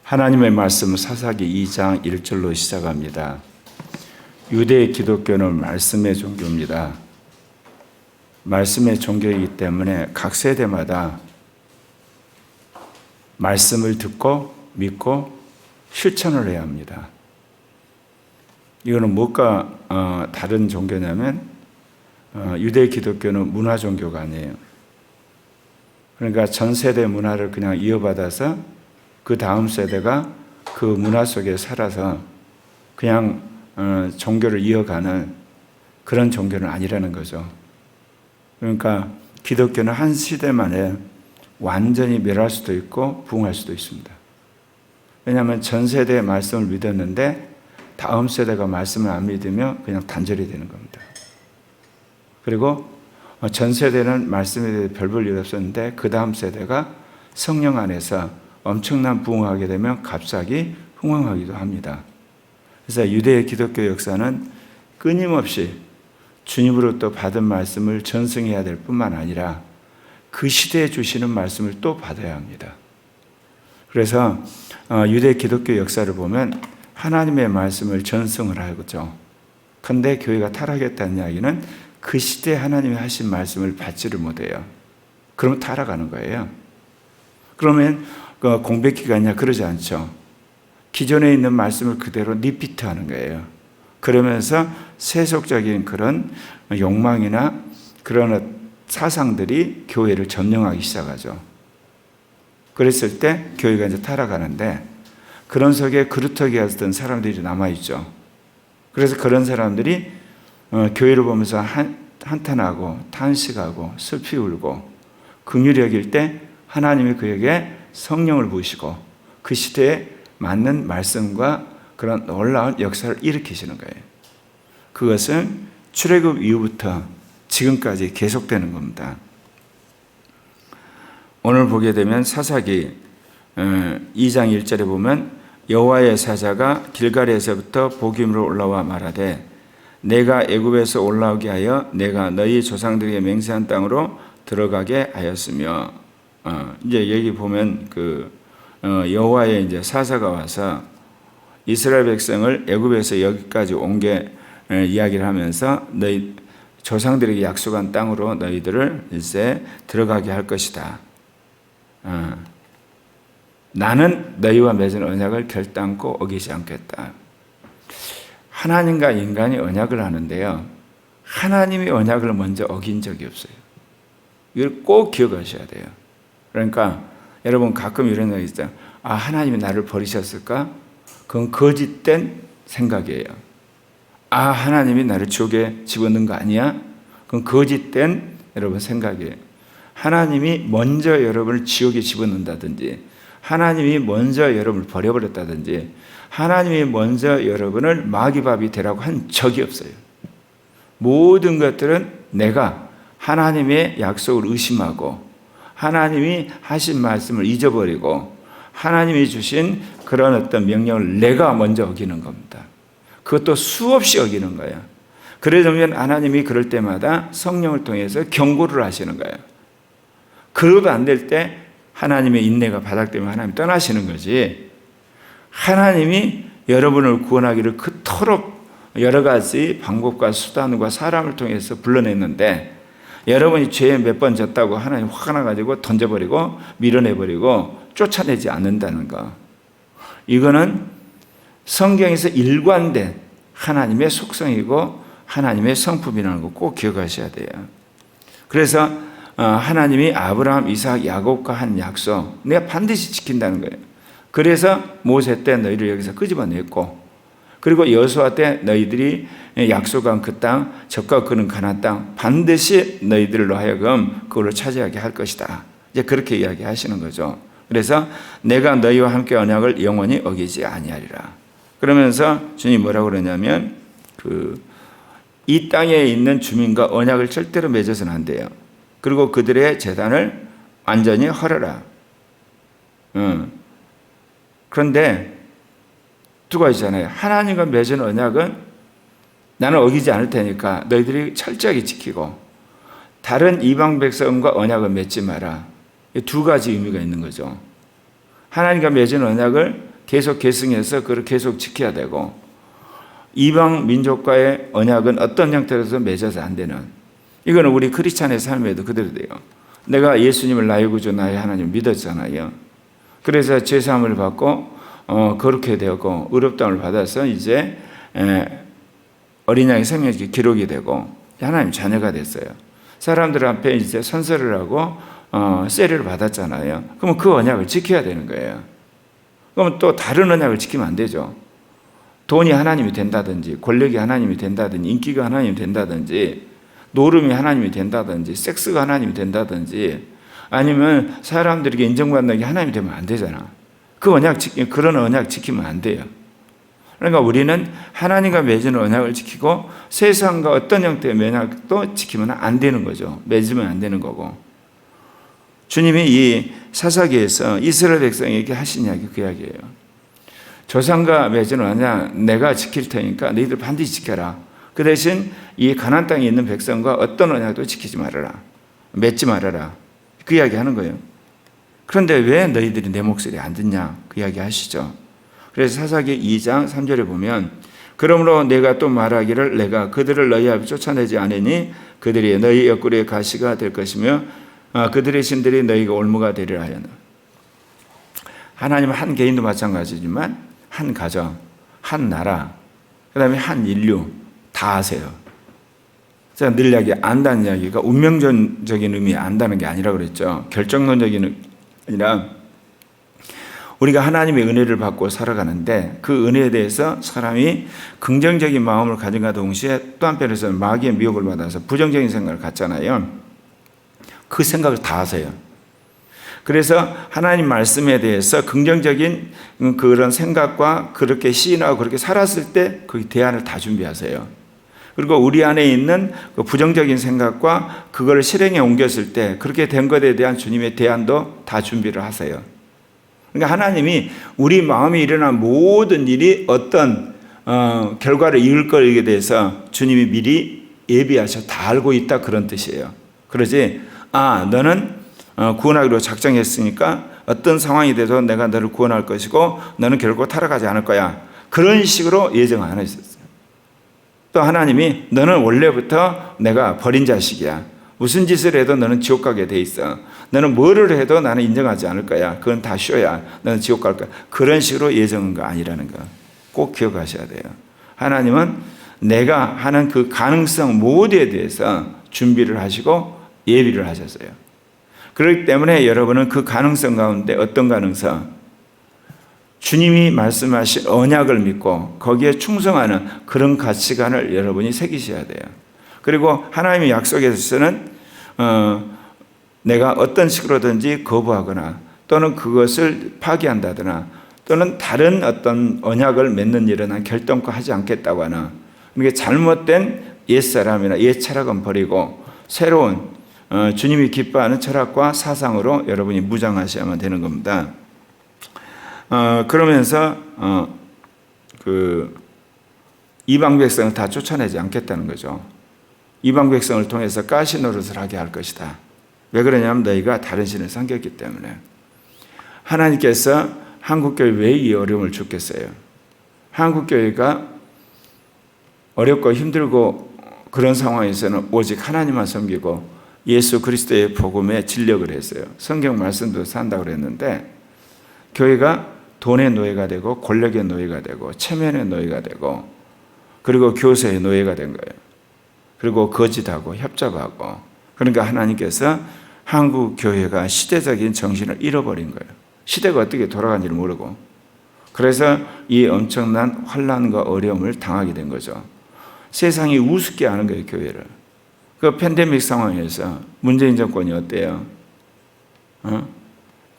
하나님의 말씀은 사사기 2장 1절로 시작합니다. 유대 기독교는 말씀의 종교입니다. 말씀의 종교이기 때문에 각 세대마다 말씀을 듣고 믿고 실천을 해야 합니다. 이거는 무엇과 다른 종교냐면 유대 기독교는 문화 종교가 아니에요. 그러니까 전 세대 문화를 그냥 이어받아서 그 다음 세대가 그 문화 속에 살아서 그냥 종교를 이어가는 그런 종교는 아니라는 거죠. 그러니까 기독교는 한 시대만에 완전히 멸할 수도 있고 부흥할 수도 있습니다. 왜냐하면 전 세대의 말씀을 믿었는데 다음 세대가 말씀을 안 믿으면 그냥 단절이 되는 겁니다. 그리고 전 세대는 말씀에 대해 별 볼 일 없었는데 그 다음 세대가 성령 안에서 엄청난 부흥하게 되면 갑자기 흥황하기도 합니다. 그래서 유대의 기독교 역사는 끊임없이 주님으로부터 받은 말씀을 전승해야 될 뿐만 아니라 그 시대에 주시는 말씀을 또 받아야 합니다. 그래서 유대 기독교 역사를 보면 하나님의 말씀을 전승을 하죠. 그런데 교회가 타락했다는 이야기는 그 시대에 하나님이 하신 말씀을 받지를 못해요. 그러면 타락하는 거예요. 그러면 공백기가 그러지 않죠. 기존에 있는 말씀을 그대로 리피트하는 거예요. 그러면서 세속적인 그런 욕망이나 그런 사상들이 교회를 점령하기 시작하죠. 그랬을 때 교회가 이제 타락하는데 그런 속에 그루터기였던 사람들이 남아있죠. 그래서 그런 사람들이 교회를 보면서 한탄하고 탄식하고 슬피 울고 긍휼히 여길 때 하나님이 그에게 성령을 부으시고 그 시대에 맞는 말씀과 그런 놀라운 역사를 일으키시는 거예요. 그것은 출애굽 이후부터 지금까지 계속되는 겁니다. 오늘 보게 되면 사사기 2장 1절에 보면 여호와의 사자가 길갈에서부터 보기므로 올라와 말하되 내가 애굽에서 올라오게 하여 내가 너희 조상들에게 맹세한 땅으로 들어가게 하였으며 이제 여기 보면 여호와의 이제 사자가 와서 이스라엘 백성을 애굽에서 여기까지 온 게 이야기를 하면서 너희 조상들에게 약속한 땅으로 너희들을 이제 들어가게 할 것이다. 나는 너희와 맺은 언약을 결단코 어기지 않겠다. 하나님과 인간이 언약을 하는데요. 하나님이 언약을 먼저 어긴 적이 없어요. 이걸 꼭 기억하셔야 돼요. 그러니까 여러분 가끔 이런 생각이 있어요. 하나님이 나를 버리셨을까? 그건 거짓된 생각이에요. 하나님이 나를 지옥에 집어넣은 거 아니야? 그건 거짓된 여러분 생각이에요. 하나님이 먼저 여러분을 지옥에 집어넣는다든지 하나님이 먼저 여러분을 버려버렸다든지 하나님이 먼저 여러분을 마귀밥이 되라고 한 적이 없어요. 모든 것들은 내가 하나님의 약속을 의심하고 하나님이 하신 말씀을 잊어버리고 하나님이 주신 그런 어떤 명령을 내가 먼저 어기는 겁니다. 그것도 수없이 어기는 거예요. 그러면 하나님이 그럴 때마다 성령을 통해서 경고를 하시는 거예요. 그러도 안 될 때 하나님의 인내가 바닥되면 하나님 떠나시는 거지. 하나님이 여러분을 구원하기를 그토록 여러 가지 방법과 수단과 사람을 통해서 불러냈는데 여러분이 죄에 몇 번 졌다고 하나님 화가 나가지고 던져버리고 밀어내버리고 쫓아내지 않는다는 거. 이거는 성경에서 일관된 하나님의 속성이고 하나님의 성품이라는 거 꼭 기억하셔야 돼요. 그래서 하나님이 아브라함, 이삭, 야곱과 한 약속 내가 반드시 지킨다는 거예요. 그래서 모세 때 너희를 여기서 끄집어냈고 그리고 여호수아 때 너희들이 약속한 그 땅, 적과 그는 가나안 땅 반드시 너희들로 하여금 그걸로 차지하게 할 것이다. 이제 그렇게 이야기하시는 거죠. 그래서 내가 너희와 함께 언약을 영원히 어기지 아니하리라. 그러면서 주님이 뭐라고 그러냐면 이 땅에 있는 주민과 언약을 절대로 맺어서는 안 돼요. 그리고 그들의 재단을 완전히 헐어라. 그런데 두가 있잖아요. 하나님과 맺은 언약은 나는 어기지 않을 테니까 너희들이 철저하게 지키고 다른 이방 백성과 언약을 맺지 마라. 두 가지 의미가 있는 거죠. 하나님과 맺은 언약을 계속 계승해서 그걸 계속 지켜야 되고, 이방 민족과의 언약은 어떤 형태로서 맺어서 안 되는, 이거는 우리 크리스찬의 삶에도 그대로 돼요. 내가 예수님을 나의 구주 나의 하나님 믿었잖아요. 그래서 죄사함을 받고 거룩해 되고 의롭다함을 받아서 이제 어린 양의 생명이 기록이 되고 하나님 자녀가 됐어요. 사람들 앞에 이제 선서를 하고 세례를 받았잖아요. 그러면 그 언약을 지켜야 되는 거예요. 그러면 또 다른 언약을 지키면 안 되죠. 돈이 하나님이 된다든지, 권력이 하나님이 된다든지, 인기가 하나님이 된다든지, 노름이 하나님이 된다든지, 섹스가 하나님이 된다든지, 아니면 사람들에게 인정받는 게 하나님이 되면 안 되잖아. 그런 언약 지키면 안 돼요. 그러니까 우리는 하나님과 맺은 언약을 지키고 세상과 어떤 형태의 언약도 지키면 안 되는 거죠. 맺으면 안 되는 거고. 주님이 이 사사기에서 이스라엘 백성에게 하신 이야기 그 이야기예요. 조상과 맺은 언약 내가 지킬 테니까 너희들 반드시 지켜라. 그 대신 이 가나안 땅에 있는 백성과 어떤 언약도 지키지 말아라. 맺지 말아라. 그 이야기 하는 거예요. 그런데 왜 너희들이 내 목소리 안 듣냐? 그 이야기 하시죠. 그래서 사사기 2장 3절에 보면 그러므로 내가 또 말하기를 내가 그들을 너희 앞에 쫓아내지 않으니 그들이 너희 옆구리에 가시가 될 것이며 그들의 신들이 너희가 올무가 되리라 하였나. 하나님은 한 개인도 마찬가지지만 한 가정, 한 나라, 그 다음에 한 인류 다 아세요. 제가 늘 이야기 안다는 이야기가 운명적인 의미 안다는 게 아니라 그랬죠. 결정론적인 의미 아니라 우리가 하나님의 은혜를 받고 살아가는데 그 은혜에 대해서 사람이 긍정적인 마음을 가진과 동시에 또 한편에서는 마귀의 미혹을 받아서 부정적인 생각을 갖잖아요. 그 생각을 다 하세요. 그래서 하나님 말씀에 대해서 긍정적인 그런 생각과 그렇게 시인하고 그렇게 살았을 때 그 대안을 다 준비하세요. 그리고 우리 안에 있는 그 부정적인 생각과 그걸 실행에 옮겼을 때 그렇게 된 것에 대한 주님의 대안도 다 준비를 하세요. 그러니까 하나님이 우리 마음에 일어난 모든 일이 어떤 결과를 이을 것에 대해서 주님이 미리 예비하셔 다 알고 있다 그런 뜻이에요. 그러지 너는 구원하기로 작정했으니까 어떤 상황이 돼도 내가 너를 구원할 것이고 너는 결코 타락하지 않을 거야. 그런 식으로 예정 안 하셨어요. 또 하나님이 너는 원래부터 내가 버린 자식이야. 무슨 짓을 해도 너는 지옥 가게 돼 있어. 너는 뭐를 해도 나는 인정하지 않을 거야. 그건 다 쇼야. 너는 지옥 갈 거야. 그런 식으로 예정한 거 아니라는 거 꼭 기억하셔야 돼요. 하나님은 내가 하는 그 가능성 모두에 대해서 준비를 하시고 예비를 하셨어요. 그렇기 때문에 여러분은 그 가능성 가운데 어떤 가능성? 주님이 말씀하신 언약을 믿고 거기에 충성하는 그런 가치관을 여러분이 새기셔야 돼요. 그리고 하나님의 약속에서는 내가 어떤 식으로든지 거부하거나 또는 그것을 파기한다거나 또는 다른 어떤 언약을 맺는 일은 난 결단코 하지 않겠다고 하는 이게 잘못된 옛사람이나 옛 철학은 버리고 새로운 주님이 기뻐하는 철학과 사상으로 여러분이 무장하셔야만 되는 겁니다. 그러면서 그 이방 백성을 다 쫓아내지 않겠다는 거죠. 이방 백성을 통해서 가시 노릇을 하게 할 것이다. 왜 그러냐면 너희가 다른 신을 섬겼기 때문에. 하나님께서 한국교회 왜 이 어려움을 주겠어요? 한국교회가 어렵고 힘들고 그런 상황에서는 오직 하나님만 섬기고 예수 그리스도의 복음에 진력을 했어요. 성경 말씀도 산다고 그랬는데 교회가 돈의 노예가 되고 권력의 노예가 되고 체면의 노예가 되고 그리고 교세의 노예가 된 거예요. 그리고 거짓하고 협잡하고 그러니까 하나님께서 한국 교회가 시대적인 정신을 잃어버린 거예요. 시대가 어떻게 돌아가는지를 모르고 그래서 이 엄청난 환난과 어려움을 당하게 된 거죠. 세상이 우습게 하는 거예요, 교회를. 그 팬데믹 상황에서 문재인 정권이 어때요?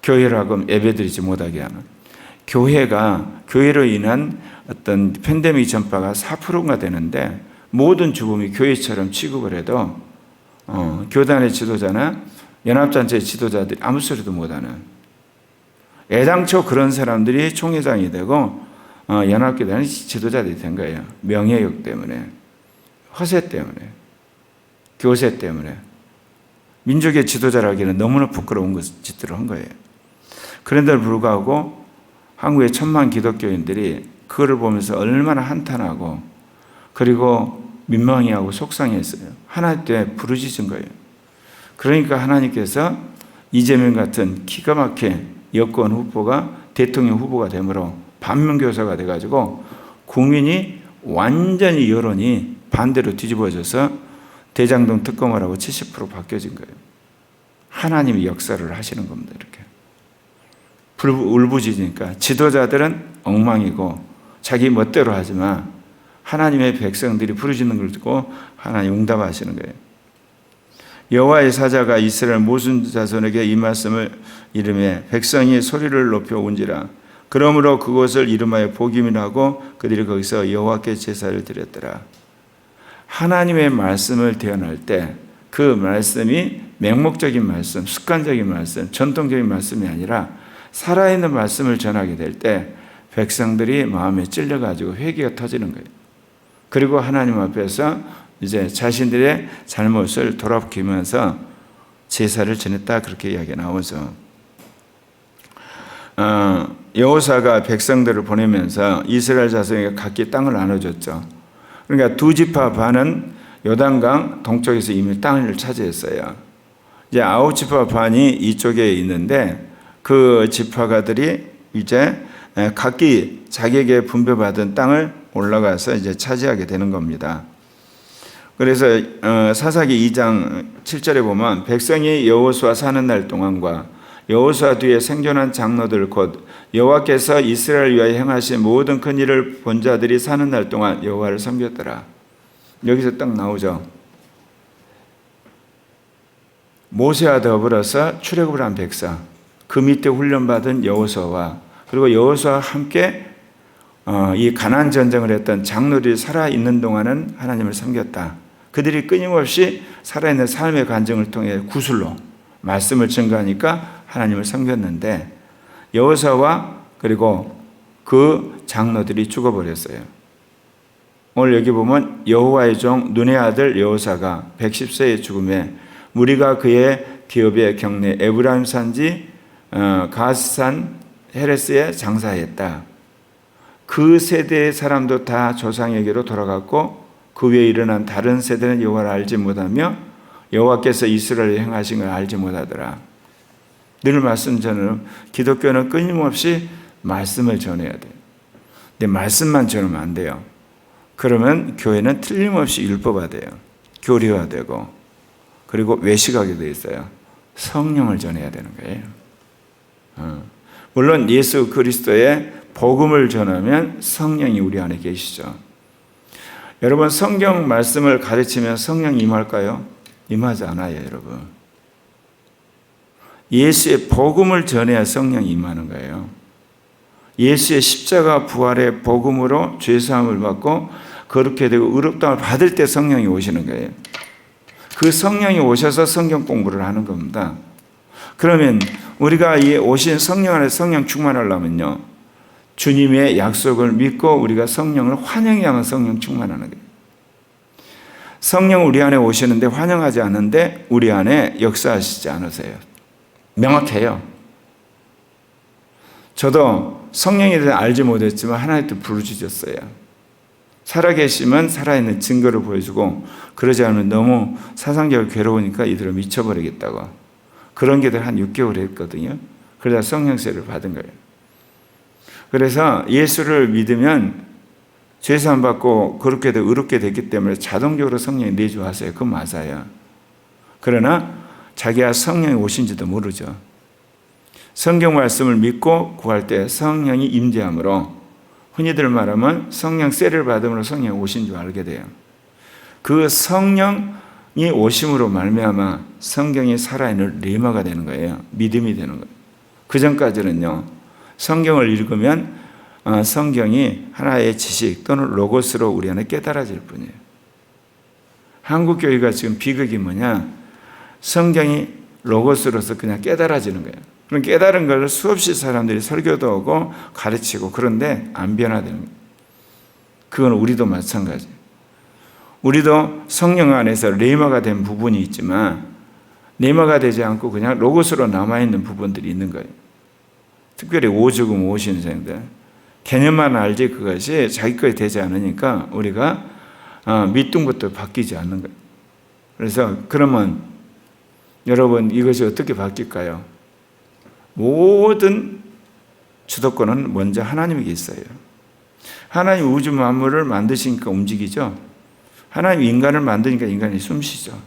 교회를 하고 예배드리지 못하게 하는. 교회로 인한 어떤 팬데믹 전파가 4%가 되는데 모든 죽음이 교회처럼 취급을 해도 교단의 지도자나 연합단체의 지도자들이 아무 소리도 못하는 애당초 그런 사람들이 총회장이 되고 연합교단의 지도자들이 된 거예요. 명예욕 때문에, 허세 때문에, 교세 때문에. 민족의 지도자라기에는 너무나 부끄러운 짓들을 한 거예요. 그런데도 불구하고 한국의 천만 기독교인들이 그거를 보면서 얼마나 한탄하고 그리고 민망해하고 속상했어요. 하나님 때문에 부르짖은 거예요. 그러니까 하나님께서 이재명 같은 기가 막힌 여권 후보가 대통령 후보가 되므로 반면교사가 돼가지고 국민이 완전히 여론이 반대로 뒤집어져서 대장동 특검을 하고 70% 바뀌어진 거예요. 하나님이 역사를 하시는 겁니다. 이렇게 울부짖으니까 지도자들은 엉망이고 자기 멋대로 하지만 하나님의 백성들이 부르짖는 걸 듣고 하나님 응답하시는 거예요. 여호와의 사자가 이스라엘 모든 자손에게 이 말씀을 이르매 백성이 소리를 높여 온지라. 그러므로 그곳을 이름하여 복임이라고 그들이 거기서 여호와께 제사를 드렸더라. 하나님의 말씀을 대언할 때 그 말씀이 맹목적인 말씀, 습관적인 말씀, 전통적인 말씀이 아니라 살아있는 말씀을 전하게 될 때 백성들이 마음에 찔려가지고 회개가 터지는 거예요. 그리고 하나님 앞에서 이제 자신들의 잘못을 돌아보면서 제사를 지냈다 그렇게 이야기가 나오죠. 여호사가 백성들을 보내면서 이스라엘 자손에게 각기 땅을 나눠줬죠. 그러니까 두 지파 반은 요단강 동쪽에서 이미 땅을 차지했어요. 이제 아홉 지파 반이 이쪽에 있는데 그 지파가들이 이제 각기 자기에게 분배받은 땅을 올라가서 이제 차지하게 되는 겁니다. 그래서 사사기 2장 7절에 보면 백성이 여호수아 사는 날 동안과 여호수아 뒤에 생존한 장로들 곧 여호와께서 이스라엘 위하여 행하신 모든 큰 일을 본 자들이 사는 날 동안 여호와를 섬겼더라. 여기서 딱 나오죠. 모세와 더불어서 출애굽을 한 백성, 그 밑에 훈련받은 여호수아와 그리고 여호수아와 함께 이 가나안 전쟁을 했던 장로들이 살아있는 동안은 하나님을 섬겼다. 그들이 끊임없이 살아있는 삶의 간증을 통해 구술로 말씀을 증거하니까 하나님을 섬겼는데 여호수아와 그리고 그 장로들이 죽어버렸어요. 오늘 여기 보면 여호와의 종 눈의 아들 여호사가 110세의 죽음에 무리가 그의 기업의 경내 에브라임 산지 가스산 헤레스에 장사했다. 그 세대의 사람도 다 조상에게로 돌아갔고 그 위에 일어난 다른 세대는 여호와를 알지 못하며 여호와께서 이스라엘에 행하신 걸 알지 못하더라. 늘 말씀처럼 기독교는 끊임없이 말씀을 전해야 돼요. 근데 말씀만 전하면 안 돼요. 그러면 교회는 틀림없이 율법화돼요. 교리화되고 그리고 외식하게 돼 있어요. 성령을 전해야 되는 거예요. 물론 예수 그리스도의 복음을 전하면 성령이 우리 안에 계시죠. 여러분 성경 말씀을 가르치면 성령이 임할까요? 임하지 않아요, 여러분. 예수의 복음을 전해야 성령이 임하는 거예요. 예수의 십자가 부활의 복음으로 죄사함을 받고 거룩게 되고 의롭다함을 받을 때 성령이 오시는 거예요. 그 성령이 오셔서 성경 공부를 하는 겁니다. 그러면 우리가 이 오신 성령 안에 성령 충만하려면요, 주님의 약속을 믿고 우리가 성령을 환영하는 성령 충만하는 거예요. 성령 우리 안에 오시는데 환영하지 않는데 우리 안에 역사하시지 않으세요. 명확해요. 저도 성령에 대해 알지 못했지만 하나님께 부르짖었어요. 살아계시면 살아있는 증거를 보여주고 그러지 않으면 너무 사상적으로 괴로우니까 이들을 미쳐버리겠다고 그런 기도를 한 6개월 했거든요. 그러다 성령세를 받은 거예요. 그래서 예수를 믿으면 죄사함 받고 그렇게 의롭게 됐기 때문에 자동적으로 성령이 내주하세요. 그건 맞아요. 그러나 자기가 성령이 오신지도 모르죠. 성경 말씀을 믿고 구할 때 성령이 임재함으로 흔히들 말하면 성령 세를 받음으로 성령이 오신 줄 알게 돼요. 그 성령이 오심으로 말미암아 성경이 살아있는 레마가 되는 거예요. 믿음이 되는 거예요. 그 전까지는요, 성경을 읽으면 성경이 하나의 지식 또는 로고스로 우리 안에 깨달아질 뿐이에요. 한국 교회가 지금 비극이 뭐냐? 성경이 로고스로서 그냥 깨달아지는 거예요. 그럼 깨달은 걸 수없이 사람들이 설교도 하고 가르치고 그런데 안 변화되는 거예요. 그건 우리도 마찬가지예요. 우리도 성령 안에서 레마가 된 부분이 있지만 레마가 되지 않고 그냥 로고스로 남아있는 부분들이 있는 거예요. 특별히 오죽음 오신생들. 개념만 알지 그것이 자기 것이 되지 않으니까 우리가 밑둥부터 바뀌지 않는 거예요. 그래서 그러면 여러분 이것이 어떻게 바뀔까요? 모든 주도권은 먼저 하나님에게 있어요. 하나님 우주 만물을 만드시니까 움직이죠. 하나님 인간을 만드니까 인간이 숨쉬죠.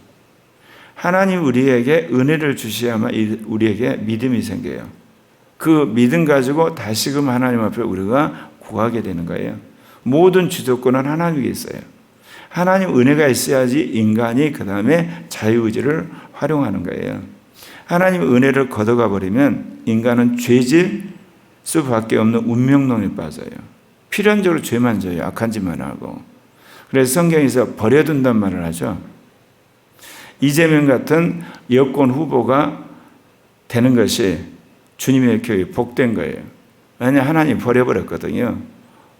하나님 우리에게 은혜를 주셔야만 우리에게 믿음이 생겨요. 그 믿음 가지고 다시금 하나님 앞에 우리가 구하게 되는 거예요. 모든 주도권은 하나님에게 있어요. 하나님 은혜가 있어야지 인간이 그 다음에 자유의지를 활용하는 거예요. 하나님 은혜를 걷어가 버리면 인간은 죄질 수밖에 없는 운명론에 빠져요. 필연적으로 죄만 져요. 악한 짓만 하고. 그래서 성경에서 버려둔단 말을 하죠. 이재명 같은 여권 후보가 되는 것이 주님의 교회 복된 거예요. 왜냐하면 하나님 버려버렸거든요.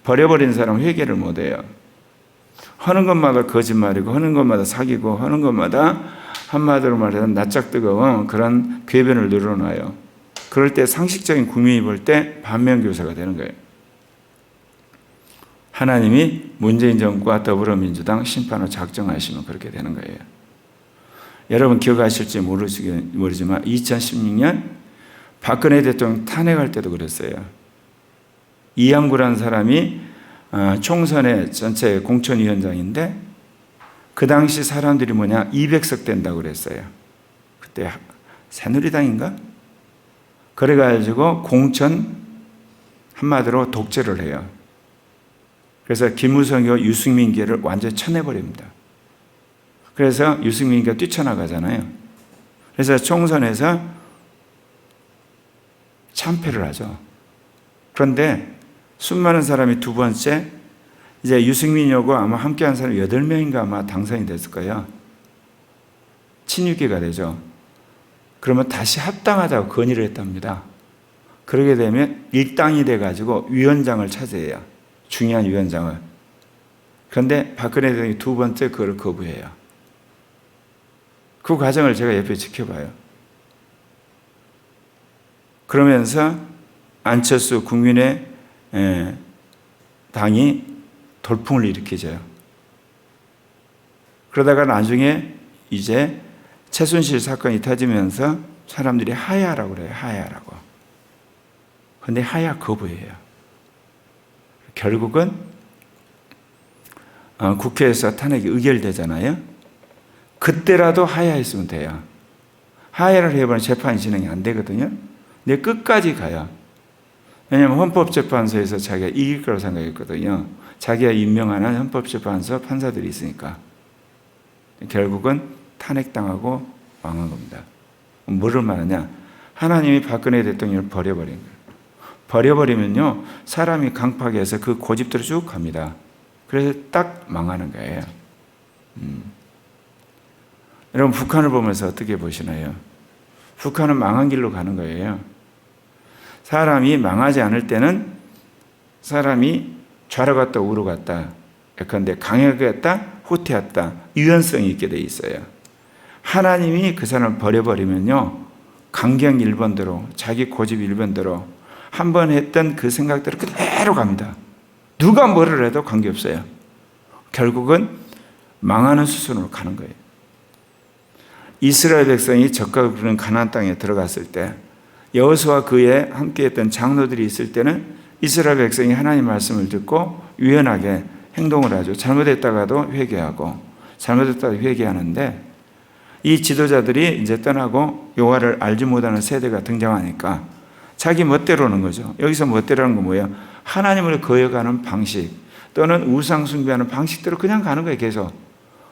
버려버린 사람 회개를 못해요. 하는 것마다 거짓말이고 하는 것마다 사기고 하는 것마다 한마디로 말해서 낯짝 뜨거운 그런 궤변을 늘어놔요. 그럴 때 상식적인 국민이 볼 때 반면교사가 되는 거예요. 하나님이 문재인 정부와 더불어민주당 심판을 작정하시면 그렇게 되는 거예요. 여러분 기억하실지 모르지만 2016년 박근혜 대통령 탄핵할 때도 그랬어요. 이양구라는 사람이 총선의 전체 공천위원장인데 그 당시 사람들이 200석 된다고 그랬어요. 그때 새누리당인가? 그래가지고 공천 한마디로 독재를 해요. 그래서 김무성이와 유승민계를 완전히 쳐내버립니다. 그래서 유승민계가 뛰쳐나가잖아요. 그래서 총선에서 참패를 하죠. 그런데 수많은 사람이 두 번째 이제 유승민하고 아마 함께한 사람이 8명인가 아마 당선이 됐을 거예요. 친윤계가 되죠. 그러면 다시 합당하자고 건의를 했답니다. 그러게 되면 일당이 돼가지고 위원장을 차지해요. 중요한 위원장을. 그런데 박근혜 대통령이 두 번째 그걸 거부해요. 그 과정을 제가 옆에 지켜봐요. 그러면서 안철수 국민의 당이 돌풍을 일으키죠. 그러다가 나중에 이제 최순실 사건이 터지면서 사람들이 하야라고 그래요. 하야라고. 근데 하야 거부해요. 결국은 국회에서 탄핵이 의결되잖아요. 그때라도 하야했으면 돼요. 하야를 해버리면 재판이 진행이 안 되거든요. 근데 끝까지 가요. 왜냐하면 헌법재판소에서 자기가 이길 거라고 생각했거든요. 자기가 임명하는 헌법재판소 판사들이 있으니까. 결국은 탄핵당하고 망한 겁니다. 뭐를 말하냐? 하나님이 박근혜 대통령을 버려버린 거예요. 버려버리면요, 사람이 강팍해서 그 고집대로 쭉 갑니다. 그래서 딱 망하는 거예요. 여러분, 북한을 보면서 어떻게 보시나요? 북한은 망한 길로 가는 거예요. 사람이 망하지 않을 때는 사람이 좌로 갔다 우로 갔다, 예컨대 강하게 갔다 후퇴했다, 유연성이 있게 돼 있어요. 하나님이 그 사람을 버려버리면요, 강경 일본대로, 자기 고집 일본대로 한 번 했던 그 생각대로 그대로 갑니다. 누가 뭐를 해도 관계없어요. 결국은 망하는 수순으로 가는 거예요. 이스라엘 백성이 적과 부르는 가나안 땅에 들어갔을 때 여호수아와 그에 함께했던 장로들이 있을 때는 이스라엘 백성이 하나님 말씀을 듣고 유연하게 행동을 하죠. 잘못했다가도 회개하고 잘못했다가 회개하는데 이 지도자들이 이제 떠나고 여호와를 알지 못하는 세대가 등장하니까 자기 멋대로는 거죠. 여기서 멋대로는 건 뭐예요? 하나님을 거역하는 방식 또는 우상 숭배하는 방식대로 그냥 가는 거예요. 계속.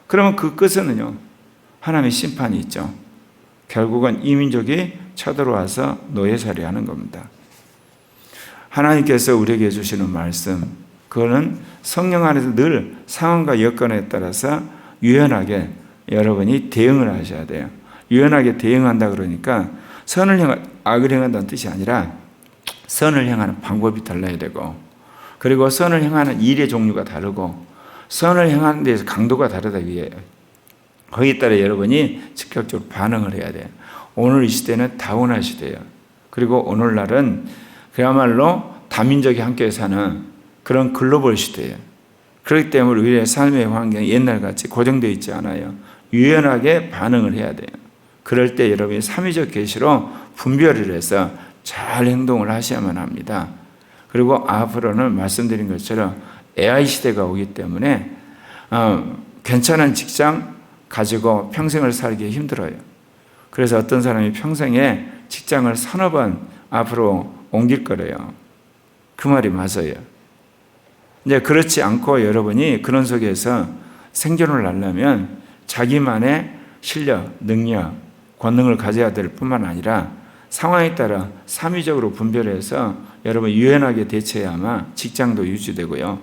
그러면 그 끝은요, 하나님의 심판이 있죠. 결국은 이 민족이 쳐들어와서 노예살이 하는 겁니다. 하나님께서 우리에게 주시는 말씀, 그거는 성령 안에서 늘 상황과 여건에 따라서 유연하게 여러분이 대응을 하셔야 돼요. 유연하게 대응한다 그러니까 선을 향한 악을 행한다는 뜻이 아니라 선을 향하는 방법이 달라야 되고, 그리고 선을 향하는 일의 종류가 다르고, 선을 향하는 데에서 강도가 다르다 위에 거기에 따라 여러분이 즉각적으로 반응을 해야 돼요. 오늘 이 시대는 다운화 시대예요. 그리고 오늘날은 그야말로 다민족이 함께 사는 그런 글로벌 시대예요. 그렇기 때문에 우리의 삶의 환경이 옛날같이 고정되어 있지 않아요. 유연하게 반응을 해야 돼요. 그럴 때 여러분이 삼위적 계시로 분별을 해서 잘 행동을 하셔야만 합니다. 그리고 앞으로는 말씀드린 것처럼 AI 시대가 오기 때문에 괜찮은 직장 가지고 평생을 살기 힘들어요. 그래서 어떤 사람이 평생에 직장을 서너 번 앞으로 옮길 거래요. 그 말이 맞아요. 이제 그렇지 않고 여러분이 그런 속에서 생존을 하려면 자기만의 실력, 능력, 권능을 가져야 될 뿐만 아니라 상황에 따라 삼위적으로 분별해서 여러분 유연하게 대처해야만 직장도 유지되고요.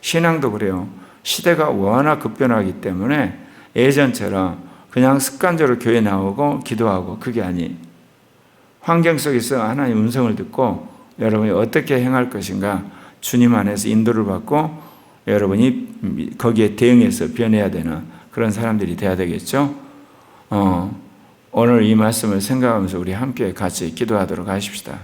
신앙도 그래요. 시대가 워낙 급변하기 때문에 예전처럼 그냥 습관적으로 교회 나오고 기도하고 그게 아니. 환경 속에서 하나님의 음성을 듣고 여러분이 어떻게 행할 것인가 주님 안에서 인도를 받고 여러분이 거기에 대응해서 변해야 되는 그런 사람들이 돼야 되겠죠. 오늘 이 말씀을 생각하면서 우리 함께 같이 기도하도록 하십시다.